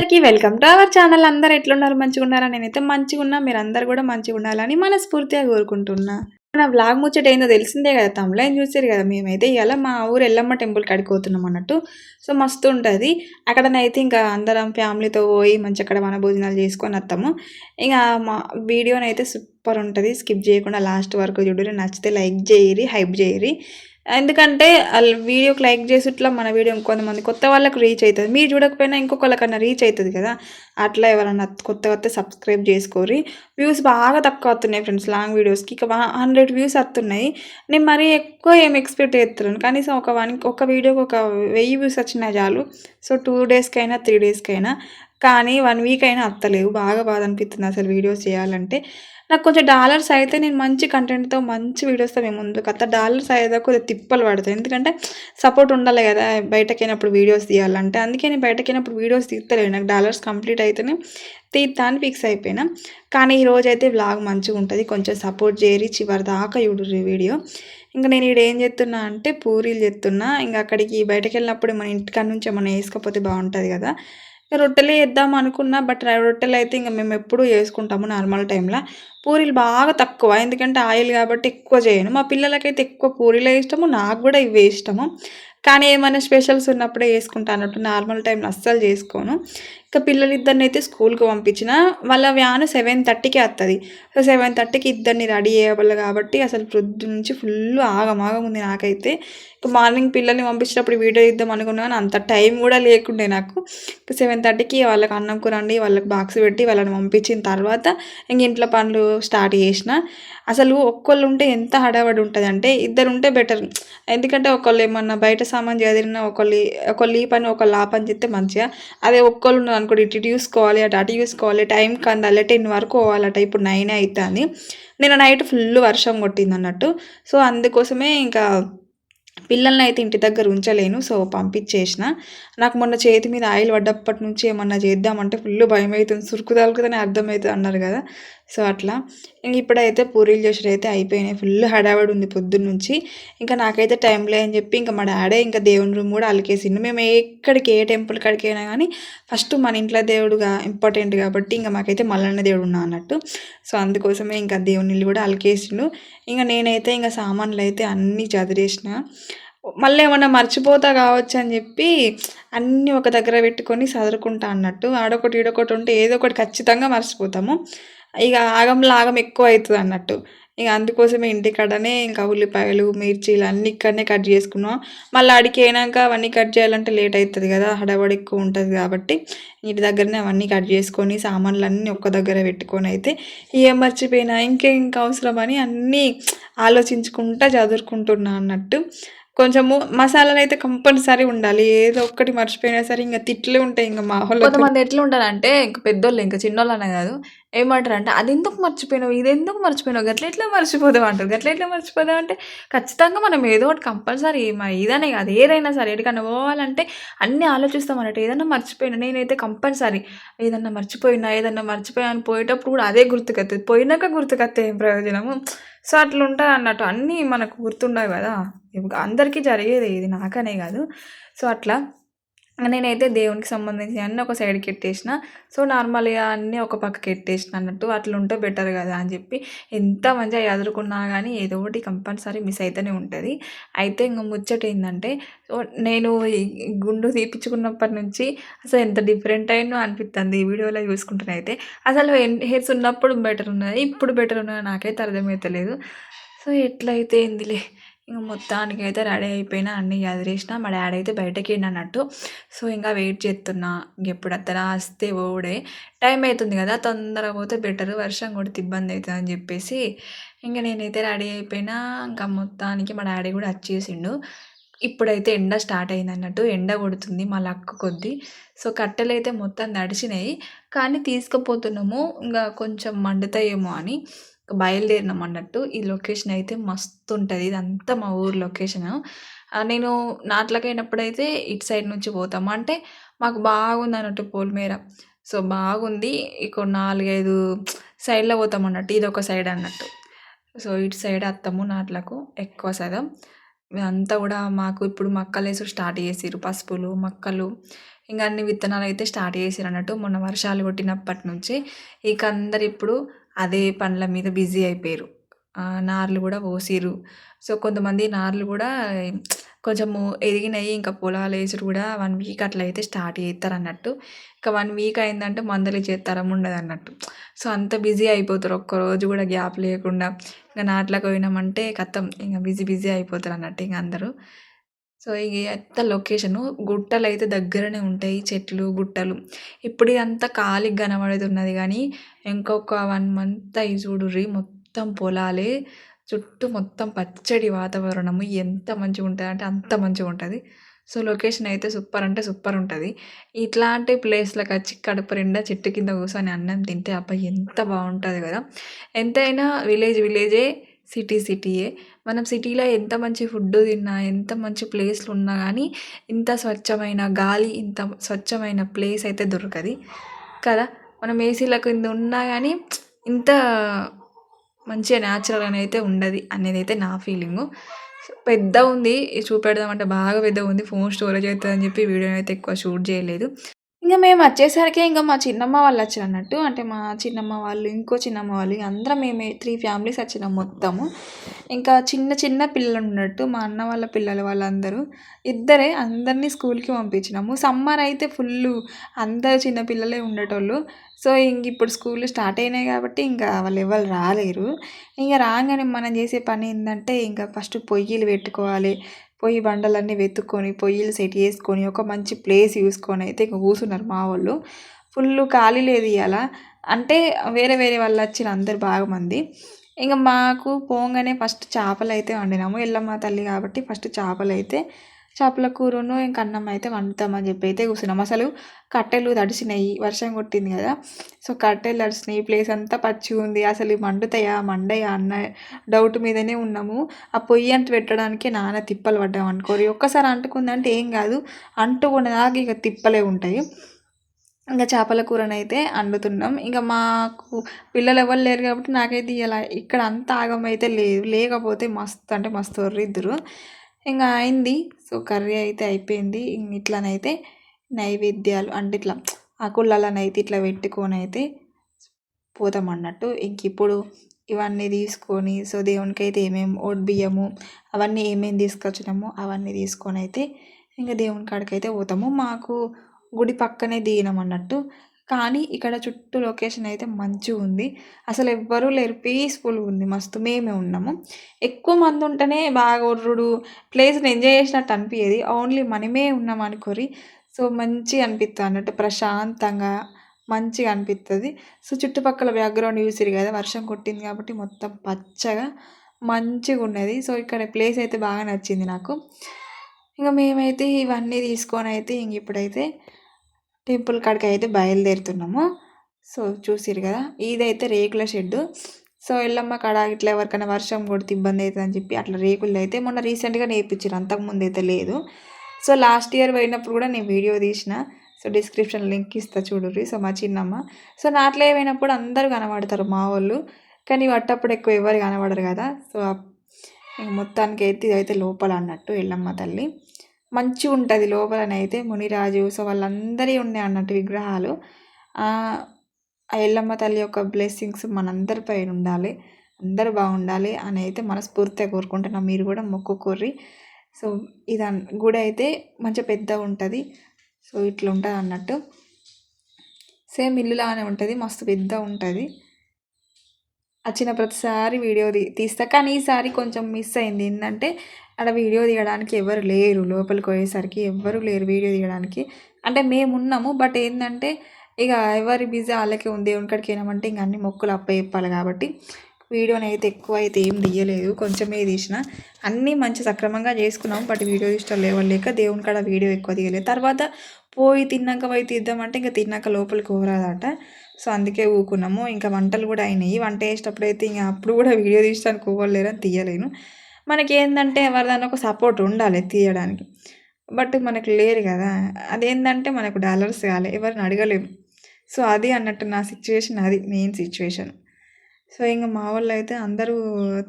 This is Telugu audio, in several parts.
అందరికీ వెల్కమ్ టు అవర్ ఛానల్. అందరూ ఎట్లున్నారు? మంచిగున్నారా? నేనైతే మంచిగున్నా. మీరందరూ కూడా మంచిగుండాలని మనస్ఫూర్తిగా కోరుకుంటున్నా. నా వ్లాగ్ ముచ్చట ఏందో తెలిసిందే కదా! తమ్ములైన చూసారు కదా! మేమైతే ఇయాల మా ఊరు ఎల్లమ్మ టెంపుల్ కాడికి పోతున్నాం అన్నట్టు. సో, మస్తుంటది. అక్కడనైతే ఇంకా అందరం ఫ్యామిలీతో పోయి మంచిగా అక్కడ వనభోజనాలు చేసుకొని వత్తాము. ఇక మా వీడియోనైతే సూపర్ ఉంటది. స్కిప్ చేయకుండా లాస్ట్ వరకు చూడుర్రి. నచ్చితే లైక్ చేయిర్రి, హైప్ చేయిర్రి. ఎందుకంటే వీడియోకి లైక్ చేసుట్లా మన వీడియో ఇంకొంతమంది కొత్త వాళ్ళకి రీచ్ అవుతుంది. మీరు చూడకపోయినా ఇంకొకళ్ళకన్నా రీచ్ అవుతుంది కదా! అట్లా ఎవరన్నా కొత్తగా సబ్స్క్రైబ్ చేసుకోర్రి. వ్యూస్ బాగా తక్కువ వస్తున్నాయి ఫ్రెండ్స్ లాంగ్ వీడియోస్కి. ఇక 100 వ్యూస్ వస్తున్నాయి. నేను మరీ ఎక్కువ ఏం ఎక్స్పెక్ట్ చేస్తున్నాను. కనీసం ఒక వీడియోకి ఒక 1000 వ్యూస్ వచ్చినా చాలు. సో 2 డేస్కైనా 3 డేస్కైనా. కానీ 1 వీక్ అయినా వత్తలేవు. బాగా బాధ అనిపిస్తుంది అసలు వీడియోస్ చేయాలంటే. నాకు కొంచెం డాలర్స్ అయితే నేను మంచి కంటెంట్‌తో మంచి వీడియోస్‌తో మేము ముందుకొత్తా. డాలర్స్ అయ్యేదాకా కొద్దిగా తిప్పలు పడతాయి. ఎందుకంటే సపోర్ట్ ఉండాలి కదా! బయటకెళ్ళినప్పుడు వీడియోస్ తీయాలంటే. అందుకే నేను బయటకెళ్ళినప్పుడు వీడియోస్ తీత్తలేను. నాకు డాలర్స్ కంప్లీట్ అయితేనే తీత్తా అని ఫిక్స్ అయిపోయినా. కానీ ఈరోజైతే వ్లాగ్ మంచిగుంటది. కొంచెం సపోర్ట్ చేయరి. చివరిదాకా చూడుర్రి వీడియో. ఇంక నేను ఈడ ఏం చేస్తున్నా అంటే పూరీలు చేస్తున్నా. ఇంక అక్కడికి బయటకెళ్ళినప్పుడు మన ఇంటికాడ నుంచి ఏమన్నా ఏసుకపోతే బావుంటది కదా! రొట్టెలే చేద్దాం అనుకున్నా. బట్ రొట్టెలైతే ఇంక మేమెప్పుడూ చేసుకుంటాము నార్మల్ టైమ్‌ల. పూరీలు బాగా తక్కువ. ఎందుకంటే ఆయిల్ కాబట్టి ఎక్కువ చేయను. మా పిల్లలకైతే ఎక్కువ పూరీలే ఇష్టము. నాకు గూడా ఇవే ఇష్టము. కానీ ఏమైనా స్పెషల్స్ ఉన్నప్పుడే చేసుకుంటా అన్నట్టు. నార్మల్ టైమ్‌లో అస్సలు చేసుకోను. ఇక పిల్లలిద్దరినైతే స్కూల్‌కి పంపించిన. వాళ్ళ వ్యాను 7:30కే వత్తది. సో 7:30కి ఇద్దరిని రెడీ చేయాలి కాబట్టి అసలు పొద్దున్నుంచి ఫుల్ ఆగమాగం ఉంది నాకైతే. ఇక మార్నింగ్ పిల్లల్ని పంపించేటప్పుడు వీడియో తీద్దాం అనుకున్నా కానీ అంత టైం కూడా లేకుండే నాకు. 7:30కి వాళ్ళకి అన్నం కూర వండి వాళ్ళకి బాక్స్ పెట్టి వాళ్ళని పంపించిన తర్వాత ఇంక ఇంట్లో పనులు స్టార్ట్ చేసిన. అసలు ఒక్కళ్ళు ఉంటే ఎంత హడావిడి ఉంటదంటే ఇద్దరు ఉంటే బెటర్. ఎందుకంటే ఒకళ్ళు ఏమన్నా బయట సామాను చదిరినా ఒకళ్ళు ఈ పని ఒకళ్ళు ఆ పని చేస్తే మంచిగా. అదే ఒక్కళ్ళు ఉన్నారు అనుకోండి ఇటు చూసుకోవాలి అటు చూసుకోవాలి టైంకి అందాలి 10 వరకు పోవాలట. ఇప్పుడు 9 అవుతుంది. నిన్న నైట్ ఫుల్ వర్షం కొట్టింది అన్నట్టు. సో అందుకోసమే ఇంకా పిల్లల్నయితే ఇంటి దగ్గర ఉంచలేను. సో పంపించేసిన. నాకు మొన్న చేతి మీద ఆయిల్ పడ్డప్పటి నుంచి ఏమన్నా చేద్దామంటే ఫుల్ భయమైతుంది. సురుకు తగులుతదని అర్థమైతది అన్నారు కదా! సో అట్లా. ఇంక ఇప్పుడైతే పూరీలు చేసుడైతే అయిపోయినాయి. ఫుల్ హడావిడి ఉంది పొద్దున్నుంచి. ఇంకా నాకైతే టైం లేదని చెప్పి ఇంక మా డాడే ఇంకా దేవుని రూమ్ కూడా అలికేసిండు. మేము ఎక్కడికి ఏ టెంపుల్ కాడికైనా కానీ ఫస్ట్ మన ఇంట్లో దేవుడుగా ఇంపార్టెంట్ కాబట్టి ఇంక మాకైతే మల్లన్న దేవుడు ఉన్నా అన్నట్టు. సో అందుకోసమే ఇంకా దేవుని ఇల్లు కూడా అలికేసిండు. ఇంక నేనైతే ఇంక సామాన్లయితే అన్నీ చదిరేసిన. మళ్ళీ ఏమన్నా మర్చిపోతా కావచ్చు అని చెప్పి అన్నీ ఒక దగ్గర పెట్టుకొని సదురుకుంటా అన్నట్టు. ఆడొకటి ఈడొకటి ఉంటే ఏదో ఒకటి ఖచ్చితంగా మర్చిపోతాము. ఇక ఆగంలో ఆగం ఎక్కువ అవుతుంది అన్నట్టు. ఇక అందుకోసమే ఇంటికాడనే ఇంకా ఉల్లిపాయలు మిర్చీలు అన్నీ ఇక్కడనే కట్ చేసుకున్నాం. మళ్ళీ ఆడికి అయినాక అవన్నీ కట్ చేయాలంటే లేట్ అవుతుంది కదా! హడావిడి ఎక్కువ ఉంటుంది కాబట్టి ఇంటి దగ్గరనే అవన్నీ కట్ చేసుకొని సామాన్లన్నీ ఒక్క దగ్గర పెట్టుకొని అయితే ఏం మర్చిపోయినా ఇంకా అవసరమని అన్నీ ఆలోచించుకుంటా చదువుకుంటున్నా అన్నట్టు. కొంచెము మసాలాలైతే కంపల్సరీ ఉండాలి. ఏదో ఒక్కటి మర్చిపోయినా సరే ఇంక తిట్లే ఉంటాయి ఇంక మా వోళ్ళతోని. కొంతమంది ఎట్లుంటారంటే ఇంక పెద్దోళ్ళు ఇంక చిన్నోళ్ళనే గాదు. ఏమంటారంటే "అదెందుకు మర్చిపోయినావు? ఇదెందుకు మర్చిపోయినావు? గట్లెట్లా మర్చిపోతావు" అంటారు. గట్లెట్లా మర్చిపోతావు అంటే ఖచ్చితంగా మనం ఏదో ఒకటి కంపల్సరీ ఇదనే గాదు ఏదైనా సరే ఎక్కడికన్నా పోవాలంటే అన్నీ ఆలోచిస్తాం అన్నట్టు. ఏదన్నా మర్చిపోయినా నేనైతే కంపల్సరీ ఏదన్నా మర్చిపోయా అని పోయేటప్పుడు కూడా అదే గుర్తుకొత్తది. పోయినాక గుర్తుకొత్తే ఏం ప్రయోజనము? సో, అట్లుంటదన్నట్టు. అన్నీ మనకు గుర్తుండవు గదా! అందరికీ జరిగేదే ఇది నాకనే గాదు. సో, అట్లా నేనైతే దేవునికి సంబంధించినయి అన్నీ ఒక సైడ్‌కి ఎట్టేసిన. సో, నార్మల్‌గా అన్నీ ఒక పక్కకి ఎట్టేసిన అన్నట్టు. అట్లుంటే బెటర్ గదా! అని చెప్పి ఎంత మంచిగా చదురుకున్నా గానీ ఏదో ఒకటి కంపల్సరీ మిస్ అయితేనే ఉంటది. అయితే ఇంక ముచ్చటేందంటే సో, నేను ఈ గుండు తీపిచ్చుకున్నప్పటి నుంచి అసలు ఎంత డిఫరెంట్ అయ్యానో అనిపిత్తంది ఈ వీడియోలో చూసుకుంటేనైతే. అసలు హెయిర్స్ ఉన్నప్పుడు బెటర్ ఉన్నదా? ఇప్పుడు బెటర్ ఉన్నదా? నాకైతే అర్థమైతలేదు. సో, ఎట్లయితే ఏందిలే. ఇంక మొత్తానికైతే రెడీ అయిపోయినా అన్నీ సదిరేసిన. మా డాడీ అయితే బయటకెళ్ళిండన్నట్టు. సో, ఇంక వెయిట్ చేస్తున్నా. ఇంకెప్పుడత్తడా వస్తే పోవుడే. టైం అయితుంది కదా! తొందరగా పోతే బెటరు. వర్షం కొడితే ఇబ్బందయితదని చెప్పేసి ఇంక నేనైతే రెడీ అయిపోయినా. ఇంకా మొత్తానికి మా డాడీ కూడా వచ్చేసిండు. ఇప్పుడైతే ఎండ స్టార్ట్ అయిందన్నట్టు. ఎండ కొడుతుంది మా లక్ కొద్దీ. సో, కట్టెలైతే మొత్తం తడిసినాయి. కానీ తీసుకుపోతున్నాము. ఇంగ కొంచెం మండుతాయేమో అని బయలుదేరినాం అన్నట్టు. ఈ లొకేషన్ అయితే మస్తుంటది. ఇదంతా మా ఊరు లొకేషను. నేను నాట్లకైనప్పుడైతే ఇటు సైడ్ నుంచి పోతాము. అంటే మాకు బాగుందన్నట్టు పొలిమేర. సో, బాగుంది. ఇక 4, 5 సైడ్‌లో పోతామన్నట్టు. ఇదొక సైడ్ అన్నట్టు. సో, ఇటు సైడ్ అత్తము నాట్లకు ఎక్కువ శాతం. ఇదంతా కూడా మాకు ఇప్పుడు మక్కలేసుడు స్టార్ట్ చేసిర్రు. పసుపులు, మక్కలు ఇంక అన్ని విత్తనాలైతే స్టార్ట్ చేసిరన్నట్టు. మొన్న వర్షాలు కొట్టినప్పటి నుంచి ఇక అందరు ఇప్పుడు అదే పనుల మీద బిజీ అయిపోయారు. నార్లు కూడా పోసిర్రు. సో, కొంతమంది నార్లు కూడా కొంచెము ఎదిగినాయి. ఇంకా పొలాలేసుడు కూడా 1 వీక్ అట్లా అయితే స్టార్ట్ చేస్తారన్నట్టు. ఇక 1 వీక్ అయిందంటే మందులిచ్చే తరం ఉండదన్నట్టు. సో, అంత బిజీ అయిపోతారు. ఒక్కరోజు కూడా గ్యాప్ లేకుండా ఇంక నాట్లకు పోయినామంటే ఖతం ఇంక బిజీ అయిపోతారన్నట్టు ఇంక అందరూ. సో, ఇగ ఎంత లొకేషను గుట్టలైతే దగ్గరనే ఉంటాయి. చెట్లు, గుట్టలు. ఇప్పుడు ఇదంతా ఖాళీగా కనబడుతున్నది గానీ, ఇంకొక 1 మంత్ అయి చూడుర్రి మొత్తం పొలాలే. చుట్టూ మొత్తం పచ్చడి వాతావరణము. ఎంత మంచిగుంటదంటే అంత మంచిగుంటది. సో, లొకేషన్ అయితే సూపర్ అంటే సూపర్ ఉంటది. ఇట్లాంటి ప్లేస్‌లకొచ్చి కడుపు నిండా చెట్టు కింద కూర్చొని అన్నం తింటే అబ్బా! ఎంత బావుంటది గదా! ఎంతైనా విలేజే, సిటీయే. మనం సిటీలో ఎంత మంచి ఫుడ్డు తిన్నా, ఎంత మంచి ప్లేస్‌లున్నా గానీ, ఇంత స్వచ్ఛమైన గాలి, ఇంత స్వచ్ఛమైన ప్లేస్ అయితే దొరకది కదా! మనం ఏసీల కింద ఉన్నా గానీ, ఇంత మంచిగా న్యాచురల్ అయితే ఉండది అనేదైతే నా ఫీలింగు. పెద్దగుంది. చూపెడదామంటే బాగా పెద్దగుంది. ఫోను స్టోరేజ్ అయితదని చెప్పి వీడియోనైతే ఎక్కువ షూట్ చేయలేదు. ఇంక మేమొచ్చేసరికి ఇంక మా చిన్నమ్మ వాళ్ళొచ్చిరన్నట్టు. అంటే మా చిన్నమ్మ వాళ్ళు, ఇంకో చిన్నమ్మ వాళ్ళు అందరం మేమే 3 ఫ్యామిలీస్ వచ్చినాం మొత్తము. ఇంకా చిన్న పిల్లలున్నట్టు మా అన్న వాళ్ళ పిల్లలు వాళ్ళందరూ. ఇద్దరే అందరిని స్కూల్‌కి పంపించినాము. సమ్మర్ అయితే ఫుల్లు అందరు చిన్న పిల్లలే ఉండేటోళ్ళు. సో, ఇంగిప్పుడు స్కూల్లు స్టార్ట్ అయినాయి కాబట్టి ఇంకా వాళ్ళెవ్వరు రాలేరు. ఇంక రాంగానే మనం చేసే పని ఏందంటే ఇంక ఫస్ట్ పొయ్యిలు పెట్టుకోవాలి. పొయ్యి బండలన్నీ వెతుక్కొని, పొయ్యిలు సెట్ చేసుకొని, ఒక మంచి ప్లేస్ చూసుకొని అయితే ఇంక కూసున్నారు మా వోళ్ళు. ఫుల్లు ఖాళీ లేదు ఇయాల. అంటే వేరే వాళ్ళొచ్చిర్రు అందరు బాగా మంది. ఇంక మాకు పోంగానే ఫస్ట్ చేపలైతే వండినాము. ఎల్లమ్మ తల్లి కాబట్టి ఫస్ట్ చేపల కూరను ఇంక అన్నం అయితే వండుతామని చెప్పి అయితే కూర్చున్నాం. అసలు కట్టెలు తడిసినాయి. వర్షం కొట్టింది కదా! సో, కట్టెలు తడిసినాయి. ప్లేస్ అంతా పచ్చిగుంది. అసలు మండుతాయా? మండయా? అన్న డౌట్ మీదనే ఉన్నాము. ఆ పొయ్యి అంటు పెట్టడానికే నానా తిప్పలు పడ్డాం అనుకోరి. ఒక్కసారి అంటుకుందంటే ఏం కాదు. అంటుకునేదాకా ఇక తిప్పలే ఉంటాయి. ఇంక చేపల కూరనైతే వండుతున్నాం. ఇంక మాకు పిల్లలు ఎవరు లేరు కాబట్టి నాకైతే ఇయాల ఇక్కడ అంత ఆగమైతే లేదు. లేకపోతే మస్తు అంటే మస్తు ఒర్రిద్దురు. ఇంక అయింది. సో, కర్రీ అయితే అయిపోయింది. ఇట్లనైతే నైవేద్యాలు అంటే ఇట్లా ఆ కుళ్ళలనైతే ఇట్లా పెట్టుకొనైతే పోతామన్నట్టు. ఇంకిప్పుడు ఇవన్నీ తీసుకొని సో, దేవునికైతే ఏమేమి బియ్యము అవన్నీ ఏమేమి తీసుకొచ్చినామో అవన్నీ తీసుకొనైతే ఇంక దేవుని కాడికైతే పోతాము. మాకు గుడి పక్కనే దిగినామన్నట్టు. కానీ ఇక్కడ చుట్టూ లొకేషన్ అయితే మంచిగుంది. అసలు ఎవ్వరూ లేరు. పీస్‌ఫుల్‌గుంది మస్తు. మేమే ఉన్నాము. ఎక్కువ మంది ఉంటేనే బాగా ఒర్రుడు, ప్లేస్‌ని ఎంజాయ్ చేసినట్టు అనిపియది. ఓన్లీ మనమే ఉన్నాం అనుకోరి సో, మంచిగా అనిపిత్తది అన్నట్టు. ప్రశాంతంగా మంచిగా అనిపిత్తది. సో, చుట్టుపక్కల బ్యాక్‌గ్రౌండ్ చూసిర్రు కదా! వర్షం కొట్టింది కాబట్టి మొత్తం పచ్చగా మంచిగున్నది. సో, ఇక్కడ ప్లేస్ అయితే బాగా నచ్చింది నాకు. ఇంక మేమైతే ఇవన్నీ తీసుకొనైతే ఇప్పుడైతే టెంపుల్ కాడికైతే బయలుదేరుతున్నాము. సో, చూసిర్రు కదా! ఇదైతే రేకుల షెడ్డు. సో, ఎల్లమ్మ కాడ ఇట్లా ఎవరికైనా వర్షం కొడితే ఇబ్బంది అయితదని చెప్పి అట్లా రేకులదైతే మొన్న రీసెంట్‌గా నేర్పించిర్రు. అంతకుముందైతే లేదు. సో, లాస్ట్ ఇయర్ పోయినప్పుడు కూడా నేను వీడియో తీసిన. సో, డిస్క్రిప్షన్ లింక్ ఇస్తా చూడుర్రి. సో, మా చిన్నమ్మ. సో, నాట్లే పోయినప్పుడు అందరూ కనబడతారు మా వోళ్ళు. కానీ వట్టప్పుడు ఎక్కువ ఎవరు కనబడరు కదా! సో, ఇంక మొత్తానికైతే ఇదైతే లోపల అన్నట్టు ఎల్లమ్మ తల్లి. మంచిగుంటది లోపలనైతే మునిరాజు సో, వాళ్ళందరియి ఉన్నాయి అన్నట్టు విగ్రహాలు. ఆ ఎల్లమ్మ తల్లి యొక్క బ్లెస్సింగ్స్ మనందరి పైన ఉండాలి. అందరూ బాగుండాలి అని అయితే మనస్ఫూర్తిగా కోరుకుంటున్నా. మీరు కూడా మొక్కుకోర్రి. సో, గుడి అయితే మంచిగా పెద్దగుంటది. సో, ఇట్లుంటదన్నట్టు. సేమ్ ఇల్లులాగానే ఉంటది. మస్తు పెద్దగుంటది. వచ్చిన ప్రతిసారి వీడియో తీస్తా. కానీ ఈసారి కొంచెం మిస్ అయింది. ఏందంటే ఆడ వీడియో తీయడానికి ఎవరు లేరు. లోపలికి పోయేసరికి ఎవ్వరు లేరు వీడియో తీయడానికి. అంటే మేమున్నాము. బట్ ఏందంటే ఇక ఎవరి బిజీ ఆళ్ళకే ఉంది. దేవుని కాడికి పోయినామంటే ఇంక అన్ని మొక్కులు అప్పచెప్పాలి కాబట్టి వీడియోనైతే ఎక్కువ అయితే ఏం తీయలేదు. కొంచెమే తీసిన. అన్నీ మంచి సక్రమంగా చేసుకున్నాం. బట్ వీడియో తీసేటోళ్ళు ఎవరు లేక దేవుని కాడ వీడియో ఎక్కువ తీయలేదు. తర్వాత తిన్నాక పోయి తీద్దామంటే ఇంక తిన్నాక లోపలికి పోరాదట. సో, అందుకే ఊకున్నాము. ఇంకా వంటలు కూడా అయినాయి. వంట చేసేటప్పుడైతే ఇంక అప్పుడు కూడా వీడియో తీయడానికి ఎవ్వరు లేరని తీయలేను. మనకేందంటే ఎవరిదైనా ఒక సపోర్ట్ ఉండాలి తీయడానికి. బట్ మనకు లేరు కదా! అదేందంటే మనకు డాలర్స్ కావాలి. ఎవరిని అడగలేము. సో, అది అన్నట్టు నా సిచ్యువేషన్ అది మెయిన్ సిచ్యువేషన్. సో, ఇంక మా వోళ్ళైతే అందరూ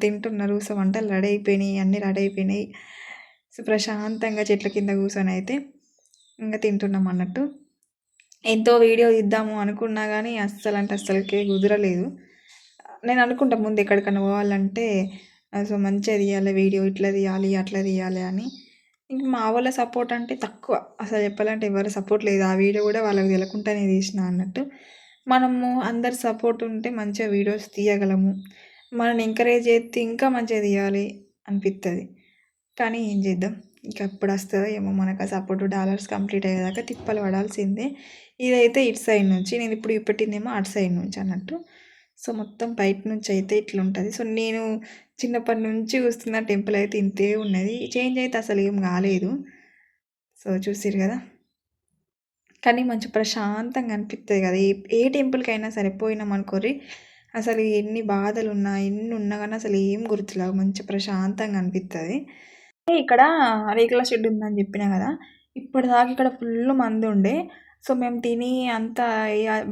తింటున్నారు. సో, వంటలు రెడీ అయిపోయినాయి. అన్నీ రెడీ అయిపోయినాయి. సో ప్రశాంతంగా చెట్ల కింద కూర్చొని అయితే ఇంకా తింటున్నాం అన్నట్టు. ఎంతో వీడియో తీద్దాము అనుకున్నా కానీ అస్సలు అంటే అస్సలకే కుదరలేదు. నేను అనుకుంటా ముందు ఎక్కడికన్నా పోవాలంటే సో మంచిగా తీయాలి వీడియో, ఇట్లా తీయాలి అట్లా తీయాలి అని. ఇంక మా వాళ్ళ సపోర్ట్ అంటే తక్కువ, అసలు చెప్పాలంటే ఎవరు సపోర్ట్ లేదు. ఆ వీడియో కూడా వాళ్ళకి తెలియకుండానే తీసిన అన్నట్టు. మనము అందరి సపోర్ట్ ఉంటే మంచిగా వీడియోస్ తీయగలము. మనల్ని ఎంకరేజ్ చేస్తే ఇంకా మంచిగా తీయాలి అనిపిస్తుంది. కానీ ఏం చేద్దాం, ఇంక ఎప్పుడు వస్తుందో ఏమో మనకు ఆ సపోర్ట్. డాలర్స్ కంప్లీట్ అయ్యేదాకా తిప్పలు పడాల్సిందే. ఇదైతే ఇటు సైడ్ నుంచి, నేను ఇప్పుడు పెట్టిందేమో అటు సైడ్ నుంచి అన్నట్టు. సో మొత్తం బయట నుంచి అయితే ఇట్లుంటుంది. సో నేను చిన్నప్పటి నుంచి చూస్తున్న టెంపుల్ అయితే ఇంతే ఉన్నది, చేంజ్ అయితే అసలు ఏం కాలేదు. సో చూసిరు కదా, కానీ మంచి ప్రశాంతంగా అనిపిస్తుంది కదా. ఏ టెంపుల్కైనా సరే పోయినాం అనుకోరి, అసలు ఎన్ని బాధలు ఉన్నా ఎన్ని ఉన్నా కానీ అసలు ఏం గుర్తులేవు, మంచి ప్రశాంతంగా అనిపిస్తుంది. ఇక్కడ రేకుల షెడ్ ఉందని చెప్పినా కదా, ఇప్పటిదాకా ఇక్కడ ఫుల్ మంది ఉండే. సో మేము తిని అంతా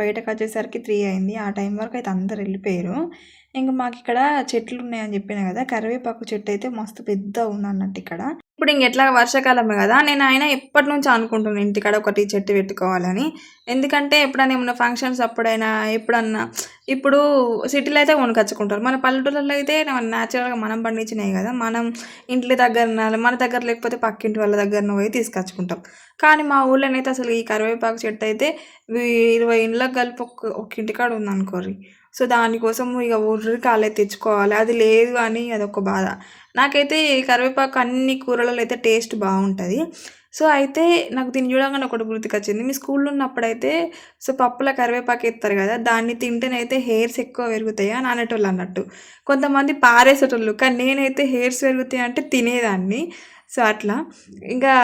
బయటకు వచ్చేసరికి 3 అయింది. ఆ టైం వరకు అయితే అందరు వెళ్ళిపోయారు. ఇంక మాకు ఇక్కడ చెట్లు ఉన్నాయని చెప్పిన కదా, కరివేపాకు చెట్టు అయితే మస్తు పెద్ద ఉందన్నట్టు ఇక్కడ. ఇప్పుడు ఇంక ఎట్లా వర్షాకాలమే కదా, నేను ఆయన ఎప్పటి నుంచి అనుకుంటున్నాను ఇంటికాడ ఒకటి చెట్టు పెట్టుకోవాలని. ఎందుకంటే ఎప్పుడైనా ఏమన్నా ఫంక్షన్స్ అప్పుడైనా ఎప్పుడన్నా, ఇప్పుడు సిటీలో అయితే కొనుకొచ్చుకుంటారు, మన పల్లెటూళ్ళలో అయితే న్యాచురల్గా మనం పండించినాయి కదా, మనం ఇంటి దగ్గర మన దగ్గర లేకపోతే పక్కింటి వాళ్ళ దగ్గర పోయి తీసుకొచ్చుకుంటాం. కానీ మా ఊళ్ళోనైతే అసలు ఈ కరివేపాకు చెట్టు అయితే 20 ఇండ్లకు కలిపి ఒక ఇంటికాడ ఉందనుకోర్రి. సో దానికోసం ఇక ఊర్రి కాలేదు తెచ్చుకోవాలి, అది లేదు అని అదొక బాధ. నాకైతే ఈ కరివేపాకు అన్ని కూరలలో అయితే టేస్ట్ బాగుంటుంది. సో అయితే నాకు దీన్ని చూడగానే ఒకటి గుర్తుకొచ్చింది. మీ స్కూల్లో ఉన్నప్పుడైతే సో పప్పులో కరివేపాకు ఎత్తారు కదా, దాన్ని తింటేనైతే హెయిర్స్ ఎక్కువ పెరుగుతాయి అని అనేటోళ్ళు అన్నట్టు. కొంతమంది పారేసేటోళ్ళు, కానీ నేనైతే హెయిర్స్ పెరుగుతాయి అంటే తినేదాన్ని. సో అట్లా ఇంకా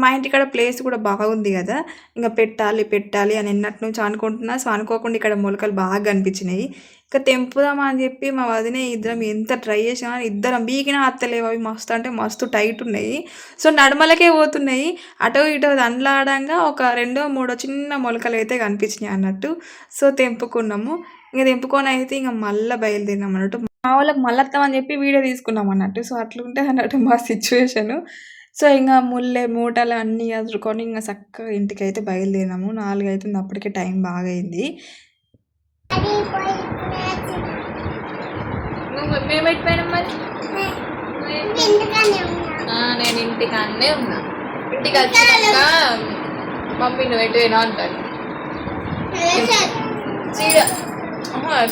మా ఇంటికాడ ప్లేస్ కూడా బాగుంది కదా, ఇంకా పెట్టాలి అని ఎన్నటి నుంచి అనుకుంటున్నా. సో అనుకోకుండా ఇక్కడ మొలకలు బాగా కనిపించినాయి. ఇంకా తెంపుదామా అని చెప్పి మా వదిన ఇద్దరం ఎంత ట్రై చేసినా ఇద్దరం బీకినా అత్తలేవు, అవి మస్తు అంటే మస్తు టైట్ ఉన్నాయి. సో నడుమలకే పోతున్నాయి, అటో ఇటో దండలాడంగా ఒక 2-3 చిన్న మొలకలు అయితే కనిపించినాయి అన్నట్టు. సో తెంపుకున్నాము. ఇంకా తెంపుకొని అయితే ఇంకా మళ్ళీ బయలుదేరినాం అన్నట్టు. మా వాళ్ళకి మళ్ళీ వస్తామని చెప్పి వీడియో తీసుకున్నాం అన్నట్టు. సో అట్లుంటే అన్నట్టు మా సిచ్యువేషను. సో ఇంకా మూటలు అన్నీ చదువుకొని ఇంకా చక్కగా ఇంటికైతే బయలుదేరినాము. 4 అవుతుంది, అప్పటికే టైం బాగా అయింది. మేము పెట్టిపోయినాం మరి, నేను ఇంటికాన్నే ఉన్నా. ఇంటికి వచ్చాక మమ్మీ నువ్వు ఎటు పోయినా అంటారు.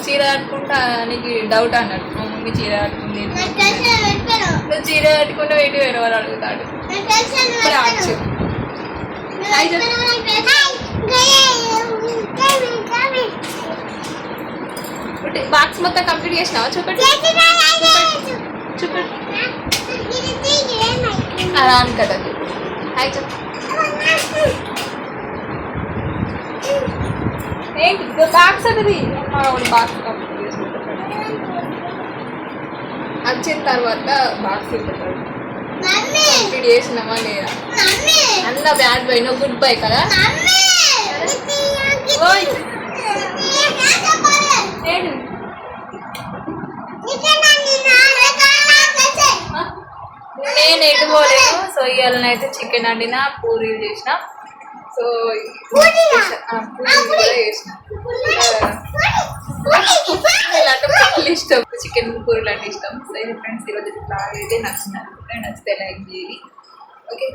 చీర కట్టుకుంటా నీకు డౌట్ అన్నట్టు. మా మమ్మీ చీర కట్టుకుంది, నువ్వు చీర కట్టుకుంటే ఎటు పోయిన వాళ్ళు అడుగుతాడు. బాక్స్ మొత్తం కంప్లీట్ చేసినావా? చూపెట్టు చూపెట్టు అలా అని కదా. హాయ్ చెప్పు. ఏంటి బాక్స్ అనేది బాక్స్ కంప్లీట్ చేసుకుంటాడు. వచ్చిన తర్వాత బాక్స్ కంప్లీట్ చేసినామా లేదా అన్న. Bad bye no good bye కదా. నేను ఎటు పోలేను. సో ఇవాళనైతే చికెన్ వండిన, పూరీలు చేసిన. సో పూరీలు కూడా చేసిన. ఇలాంటి పూరీలు ఇష్టం, చికెన్ పూరీలు అంటే ఇష్టం. సో ఫ్రెండ్స్ ఈరోజు బ్లాగ్ అయితే నచ్చితే లైక్ చేయాలి. ఓకే.